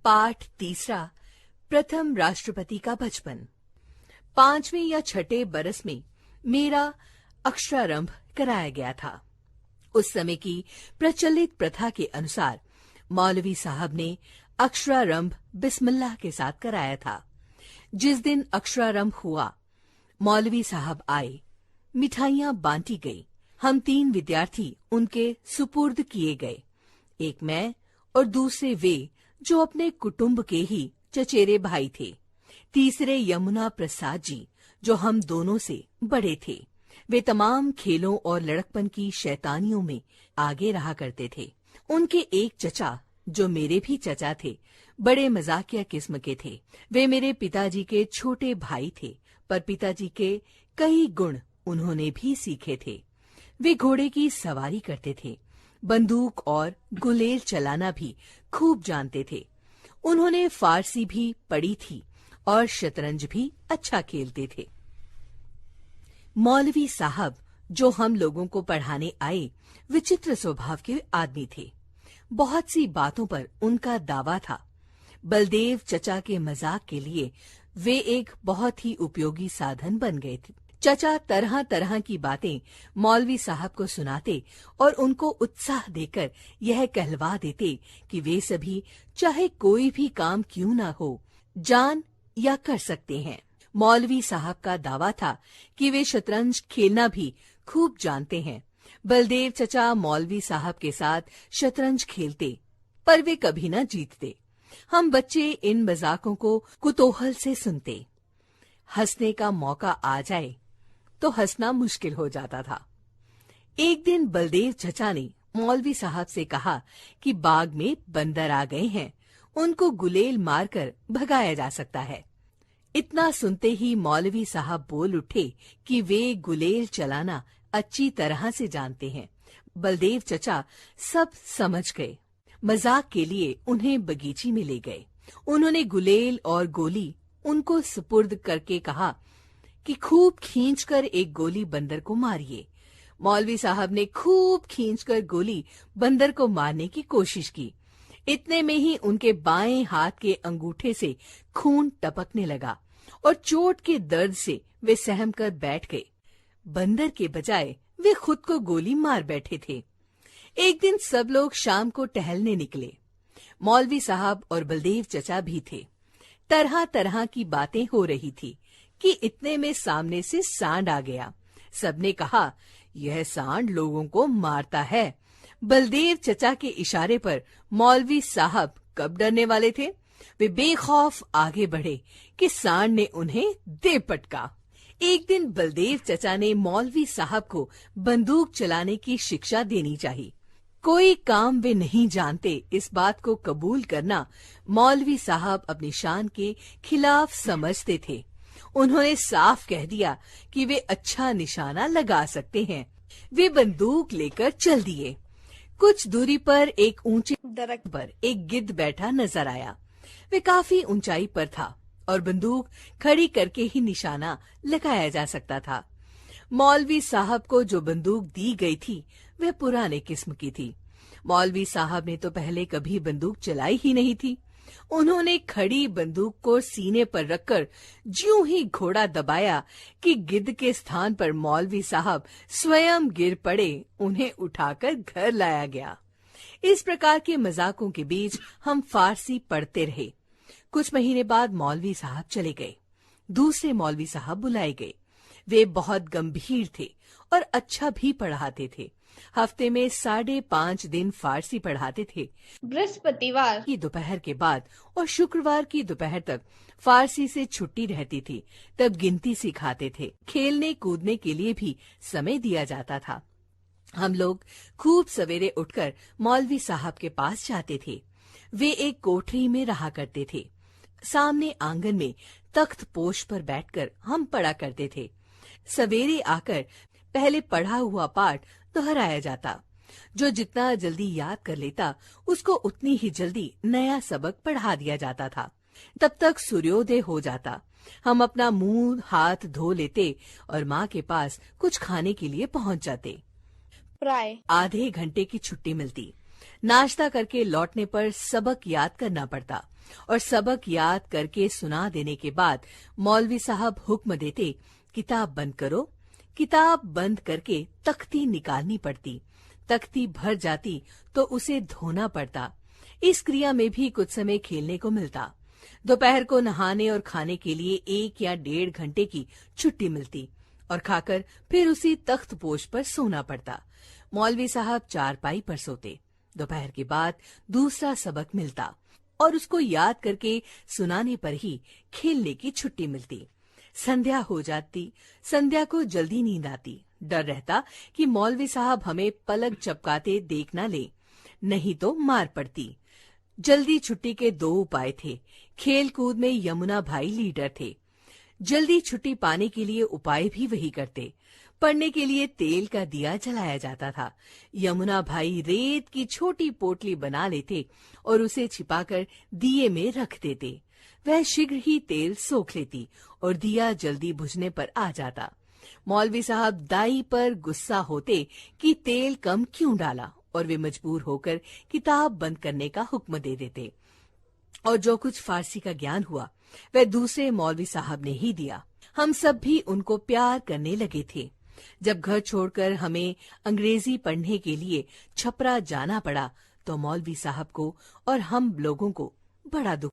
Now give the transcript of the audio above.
पाठ तीसरा, प्रथम राष्ट्रपति का बचपन। 5वें या 6ठे बरस में मेरा अक्षरारंभ कराया गया था। उस समय की प्रचलित प्रथा के अनुसार मौलवी साहब ने अक्षरारंभ बिस्मिल्लाह के साथ कराया था। जिस दिन अक्षरारंभ हुआ, मौलवी साहब आए, मिठाइयां बांटी गई। हम 3 विद्यार्थी उनके सुपुर्द किए गए, एक मैं और दूसरे वे जो अपने कुटुंब के ही चचेरे भाई थे। तीसरे यमुना प्रसाद जी, जो हम दोनों से बड़े थे। वे तमाम खेलों और लड़कपन की शैतानियों में आगे रहा करते थे। उनके एक चचा, जो मेरे भी चचा थे, बड़े मजाकिया किस्म के थे। वे मेरे पिताजी के छोटे भाई थे, पर पिताजी के कई गुण उन्होंने भी सीखे थे। वे घोड़े की सवारी करते थे, बंदूक और गुलेल चलाना भी खूब जानते थे। उन्होंने फारसी भी पढ़ी थी और शतरंज भी अच्छा खेलते थे। मौलवी साहब, जो हम लोगों को पढ़ाने आए, विचित्र स्वभाव के आदमी थे। बहुत सी बातों पर उनका दावा था। बलदेव चचा के मजाक के लिए वे एक बहुत ही उपयोगी साधन बन गए थे। चचा तरह तरह की बातें मौलवी साहब को सुनाते और उनको उत्साह देकर यह कहलवा देते कि वे सभी, चाहे कोई भी काम क्यों न हो, जान या कर सकते हैं। मौलवी साहब का दावा था कि वे शतरंज खेलना भी खूब जानते हैं। बलदेव चचा मौलवी साहब के साथ शतरंज खेलते, पर वे कभी न जीतते। हम बच्चे इन मजाकों को कुतूहल से सुनते। हंसने का मौका आ जाए तो हंसना मुश्किल हो जाता था। एक दिन बलदेव चचा ने मौलवी साहब से कहा कि बाग में बंदर आ गए हैं, उनको गुलेल मारकर भगाया जा सकता है। इतना सुनते ही मौलवी साहब बोल उठे कि वे गुलेल चलाना अच्छी तरह से जानते हैं। बलदेव चचा सब समझ गए। मजाक के लिए उन्हें बगीची में ले गए। उन्होंने गुलेल और गोली उनको सुपुर्द करके कहा कि खूब खींचकर एक गोली बंदर को मारिए। मौलवी साहब ने खूब खींचकर गोली बंदर को मारने की कोशिश की। इतने में ही उनके बाएं हाथ के अंगूठे से खून टपकने लगा और चोट के दर्द से वे सहम कर बैठ गए। बंदर के बजाय वे खुद को गोली मार बैठे थे। एक दिन सब लोग शाम को टहलने निकले। मौलवी साहब और बलदेव चचा भी थे। तरह तरह की बातें हो रही थी कि इतने में सामने से सांड आ गया। सबने कहा, यह सांड लोगों को मारता है। बलदेव चचा के इशारे पर मौलवी साहब कब डरने वाले थे। वे बेखौफ आगे बढ़े कि सांड ने उन्हें दे पटका। एक दिन बलदेव चचा ने मौलवी साहब को बंदूक चलाने की शिक्षा देनी चाहिए। कोई काम वे नहीं जानते, इस बात को कबूल करना मौलवी साहब अपनी शान के खिलाफ समझते थे। उन्होंने साफ कह दिया कि वे अच्छा निशाना लगा सकते हैं। वे बंदूक लेकर चल दिए। कुछ दूरी पर एक ऊंचे दरख्त पर एक गिद्ध बैठा नजर आया। वे काफी ऊंचाई पर था और बंदूक खड़ी करके ही निशाना लगाया जा सकता था। मौलवी साहब को जो बंदूक दी गई थी, वह पुराने किस्म की थी। मौलवी साहब ने तो पहले कभी बंदूक चलाई ही नहीं थी। उन्होंने खड़ी बंदूक को सीने पर रखकर ज्यों ही घोड़ा दबाया कि गिद्ध के स्थान पर मौलवी साहब स्वयं गिर पड़े। उन्हें उठाकर घर लाया गया। इस प्रकार के मजाकों के बीच हम फारसी पढ़ते रहे। कुछ महीने बाद मौलवी साहब चले गए। दूसरे मौलवी साहब बुलाए गए। वे बहुत गंभीर थे और अच्छा भी पढ़ाते थे। हफ्ते में 5.5 दिन फारसी पढ़ाते थे। बृहस्पतिवार की दोपहर के बाद और शुक्रवार की दोपहर तक फारसी से छुट्टी रहती थी। तब गिनती सिखाते थे। खेलने कूदने के लिए भी समय दिया जाता था। हम लोग खूब सवेरे उठकर मौलवी साहब के पास जाते थे। वे एक कोठरी में रहा करते थे। सामने आंगन में तख्त पोश पर बैठकर हम पढ़ा करते थे। सवेरे आकर पहले पढ़ा हुआ पाठ दोहराया जाता। जो जितना जल्दी याद कर लेता, उसको उतनी ही जल्दी नया सबक पढ़ा दिया जाता था। तब तक सूर्योदय हो जाता। हम अपना मुंह हाथ धो लेते और माँ के पास कुछ खाने के लिए पहुँच जाते। प्राय आधे घंटे की छुट्टी मिलती। नाश्ता करके लौटने पर सबक याद करना पड़ता और सबक याद करके सुना देने के बाद मौलवी साहब हुक्म देते, किताब बंद करो। किताब बंद करके तख्ती निकालनी पड़ती। तख्ती भर जाती तो उसे धोना पड़ता। इस क्रिया में भी कुछ समय खेलने को मिलता। दोपहर को नहाने और खाने के लिए 1 या 1.5 घंटे की छुट्टी मिलती और खाकर फिर उसी तख्त पोश पर सोना पड़ता। मौलवी साहब चारपाई पर सोते। दोपहर के बाद दूसरा सबक मिलता और उसको याद करके सुनाने पर ही खेलने की छुट्टी मिलती। संध्या हो जाती। संध्या को जल्दी नींद आती। डर रहता कि मौलवी साहब हमें पलक झपकाते देख न ले, नहीं तो मार पड़ती। जल्दी छुट्टी के 2 उपाय थे। खेल कूद में यमुना भाई लीडर थे। जल्दी छुट्टी पाने के लिए उपाय भी वही करते। पढ़ने के लिए तेल का दिया जलाया जाता था। यमुना भाई रेत की छोटी पोटली बना लेते और उसे छिपाकर दिए में रख देते। वह शीघ्र ही तेल सोख लेती और दिया जल्दी बुझने पर आ जाता। मौलवी साहब दाई पर गुस्सा होते कि तेल कम क्यों डाला और वे मजबूर होकर किताब बंद करने का हुक्म दे देते। और जो कुछ फारसी का ज्ञान हुआ वह दूसरे मौलवी साहब ने ही दिया। हम सब भी उनको प्यार करने लगे थे। जब घर छोड़कर हमें अंग्रेजी पढ़ने के लिए छपरा जाना पड़ा तो मौलवी साहब को और हम लोगों को बड़ा दुख